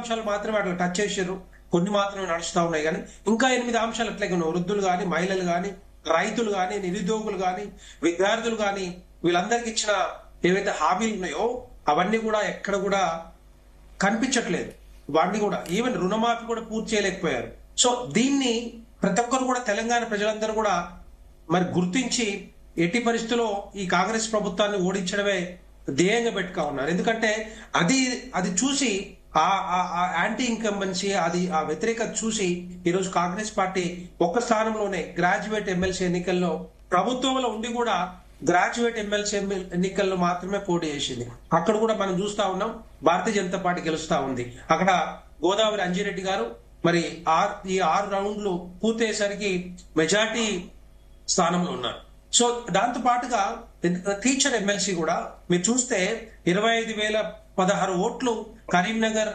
అంశాలు మాత్రమే అట్లా టచ్ చేసారు, కొన్ని మాత్రమే నడుస్తా ఉన్నాయి. కానీ ఇంకా 8 అంశాలు అట్లాగే ఉన్నాయి. వృద్ధులు కానీ, మహిళలు కానీ, రైతులు కానీ, నిరుద్యోగులు కానీ, విద్యార్థులు కానీ, వీళ్ళందరికి ఇచ్చిన ఏవైతే హామీలు ఉన్నాయో అవన్నీ కూడా ఎక్కడ కూడా కనిపించట్లేదు. వాటిని కూడా ఈవెన్ రుణమాఫీ కూడా పూర్తి చేయలేకపోయారు. సో దీన్ని ప్రతి ఒక్కరు కూడా తెలంగాణ ప్రజలందరూ కూడా మరి గుర్తించి ఎట్టి పరిస్థితుల్లో ఈ కాంగ్రెస్ ప్రభుత్వాన్ని ఓడించడమే ధ్యేయంగా పెట్టుకా ఉన్నారు. ఎందుకంటే అది చూసి ఆ యాంటీ ఇన్కంబెన్సీ, ఆ వ్యతిరేకత చూసి ఈరోజు కాంగ్రెస్ పార్టీ ఒక్క స్థానంలోనే గ్రాడ్యుయేట్ ఎమ్మెల్సీ ఎన్నికల్లో ప్రభుత్వంలో ఉండి కూడా గ్రాడ్యుయేట్ ఎమ్మెల్సీ ఎన్నికల్లో మాత్రమే పోటీ చేసింది. అక్కడ కూడా మనం చూస్తా ఉన్నాం భారతీయ జనతా పార్టీ గెలుస్తా ఉంది. అక్కడ గోదావరి అంజిరెడ్డి గారు మరి ఈ 6 రౌండ్లు పూర్తయ్యేసరికి మెజార్టీ స్థానంలో ఉన్నారు. సో దాంతో పాటుగా టీచర్ ఎమ్మెల్సీ కూడా మీరు చూస్తే 25,016 ఓట్లు కరీంనగర్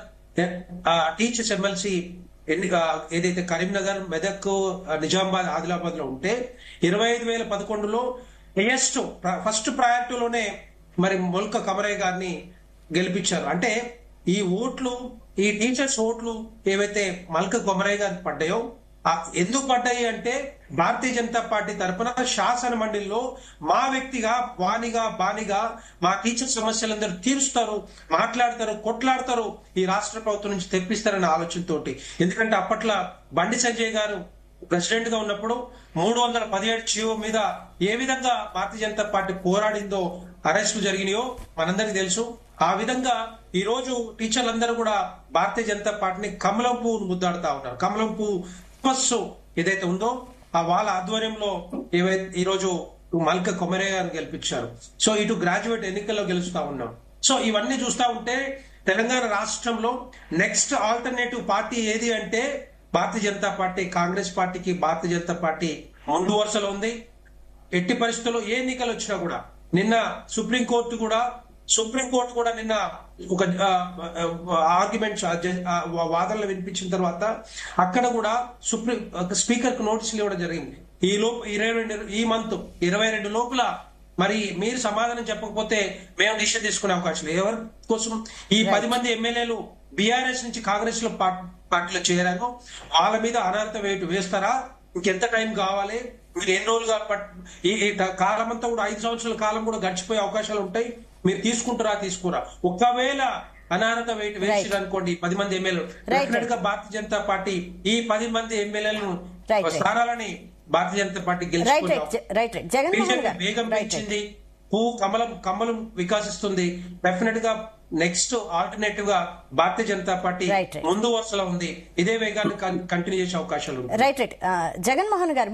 టీచర్స్ ఎమ్మెల్సీ ఏదైతే కరీంనగర్, మెదక్, నిజామాబాద్, ఆదిలాబాద్ లో ఉంటే 25,011లో ఫస్ట్ ప్రయారిటీలోనే మరి మొల్క కమరయ్య గారిని గెలిపించారు. అంటే ఈ ఓట్లు, ఈ టీచర్స్ ఓట్లు ఏవైతే మల్క కొమరయ్య గారికి పడ్డాయో ఎందుకు పడ్డాయి అంటే భారతీయ జనతా పార్టీ తరఫున శాసన మండలిలో మా వ్యక్తిగా బానిగా మా టీచర్ సమస్యలందరూ తీరుస్తారు, మాట్లాడతారు, కొట్లాడతారు, ఈ రాష్ట్ర ప్రభుత్వం నుంచి తెప్పిస్తారనే ఆలోచనతోటి. ఎందుకంటే అప్పట్లో బండి సంజయ్ గారు ప్రెసిడెంట్ గా ఉన్నప్పుడు 317 జీవో మీద ఏ విధంగా భారతీయ జనతా పార్టీ పోరాడిందో, అరెస్టులు జరిగినాయో మనందరికీ తెలుసు. ఆ విధంగా ఈ రోజు టీచర్లందరూ కూడా భారతీయ జనతా పార్టీని కమలం పువ్వు ముద్దాడుతా ఉన్నారు. కమలం పువ్వు తపస్సు ఏదైతే ఉందో వాళ్ళ ఆధ్వర్యంలో ఈ రోజు మల్క కొమరయ్య గారిని గెలిపించారు. సో ఇటు గ్రాడ్యుయేట్ ఎన్నికల్లో గెలుస్తా ఉన్నాం. సో ఇవన్నీ చూస్తా ఉంటే తెలంగాణ రాష్ట్రంలో నెక్స్ట్ ఆల్టర్నేటివ్ పార్టీ ఏది అంటే భారతీయ జనతా పార్టీ. కాంగ్రెస్ పార్టీకి భారతీయ జనతా పార్టీ ముందు వరుసలో ఉంది. ఎట్టి పరిస్థితుల్లో ఏ ఎన్నికలు వచ్చినా కూడా నిన్న సుప్రీంకోర్టు కూడా నిన్న ఒక ఆర్గ్యుమెంట్స్ వాదనలు వినిపించిన తర్వాత అక్కడ కూడా స్పీకర్ కు నోటీసులు ఇవ్వడం జరిగింది. ఈ మంత్ 22 లోపల మరి మీరు సమాధానం చెప్పకపోతే మేము డిసిషన్ తీసుకునే అవకాశం లేదు. ఎవరి కోసం? ఈ 10 మంది ఎమ్మెల్యేలు బీఆర్ఎస్ నుంచి కాంగ్రెస్ లో పార్టీలో చేరారు. వాళ్ళ మీద అనర్హత వేస్తారా? ఇంకెంత టైం కావాలి? మీరు ఎన్ని రోజులుగా ఈ కాలం అంతా కూడా 5 సంవత్సరాల కాలం కూడా గడిచిపోయే అవకాశాలు ఉంటాయి. మీరు తీసుకురా. ఒకవేళ అనర్హత వేసిరనుకోండి 10 మంది ఎమ్మెల్యేలు, డెఫినెట్ గా భారతీయ జనతా పార్టీ ఈ 10 మంది ఎమ్మెల్యేలను స్థానాలని భారతీయ జనతా పార్టీ గెలుచుకుంది. వేగం పెంచింది, పువ్వు కమలం వికాసిస్తుంది. డెఫినెట్ గా నెక్స్ట్ ఆల్టర్నేటివ్ గా భారతీయ జనతా పార్టీ ముందు వరుసలో ఉంది. ఇదే వేగాన్ని కంటిన్యూ చేసే అవకాశాలు. రైట్ జగన్మోహన్ గారు.